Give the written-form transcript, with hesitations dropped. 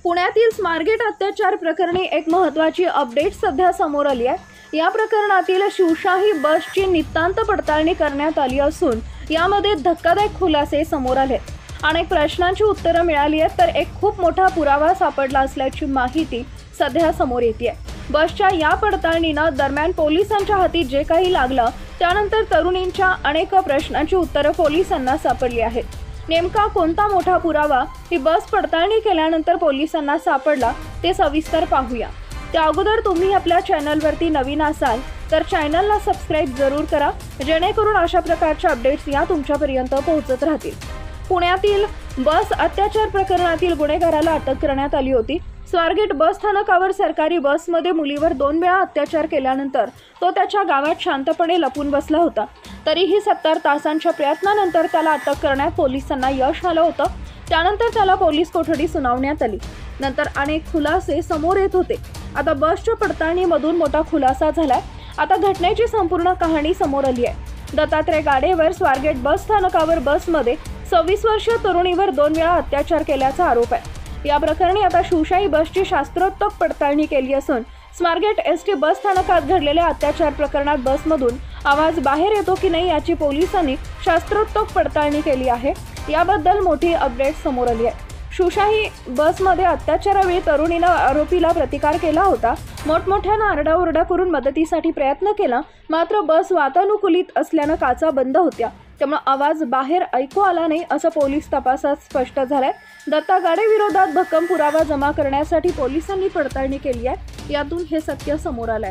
पुण्यातील स्मारगेट अत्याचार प्रकरणी एक महत्त्वाची अपडेट सध्या समोर आली आहे। या प्रकरणातील शिवशाही बसची नितांत पडताळणी करण्यात आली असून यामध्ये धक्कादायक खुलासे समोर आले। अनेक प्रश्नांची उत्तरं मिळाली आहेत, तर एक खूप मोठा पुरावा सापडला असल्याची माहिती सध्या समोर येते। बसच्या या पडताळणीनं दरम्यान पोलिसांच्या हाती जे काही लागलं त्यानंतर तरुणींच्या अनेक प्रश्नांची उत्तरं पोलिसांना सापडली आहेत। नेमका कोणता मोठा पुरावा ही बस पडताळणी केल्यानंतर पोलिसांना सापडला ते सविस्तर पाहूया। त्या अगोदर तुम्ही आपल्या चॅनलवरती नवीन असाल तर चॅनलला सबस्क्राइब जरूर करा, जेणेकरून अशा प्रकारच्या अपडेट्स या तुमच्यापर्यंत पोहोचत राहतील। पुण्यातील बस अत्याचार प्रकरणातील गुन्हेगाराला अटक करण्यात आली होती। स्वारगेट बस स्थानकावर सरकारी बसमध्ये मुलीवर 2 वेळा अत्याचार केल्यानंतर तो त्याच्या गावात शांतपणे लपून बसला होता। तरीही 70 तासांच्या प्रयत्नानंतर त्याला अटक करण्यात पोलिसांना यश आलं होतं। त्यानंतर त्याला पोलीस कोठडी सुनावण्यात आली। नंतर अनेक खुलासे समोर येत होते। आता बसच्या पडताळणीमधून मोठा खुलासा झालाय। आता घटनेची संपूर्ण कहाणी समोर आली आहे। दत्तात्रय गाडेवर स्वारगेट बस स्थानकावर बसमध्ये 26 वर्षीय तरुणीवर 2 वेळा अत्याचार केल्याचा आरोप आहे। या प्रकरणी आता शिवशाही बसची शास्त्रोक्त पडताळणी केली असून स्मारगेट एसटी बस स्थानकात घडलेल्या अत्याचार प्रकरणात बसमधून आवाज बाहेर येतो की नाही याची पोलिसांनी शास्त्रोक्त पडताळणी केली आहे। याबद्दल मोठी अपडेट समोर आली आहे। शिवशाही बसमध्ये अत्याचारावेळी तरुणीनं आरोपीला प्रतिकार केला होता। मोठमोठ्यानं आरडाओरडा करून मदतीसाठी प्रयत्न केला, मात्र बस वातानुकूलित असल्यानं काचा बंद होत्या, त्यामुळे आवाज बाहेर ऐकू आला नाही असं पोलीस तपासात स्पष्ट झालंय। दत्ता गाडे विरोधात भक्कम पुरावा जमा करण्यासाठी पोलिसांनी पडताळणी केली आहे। यातून हे सत्य समोर आलंय।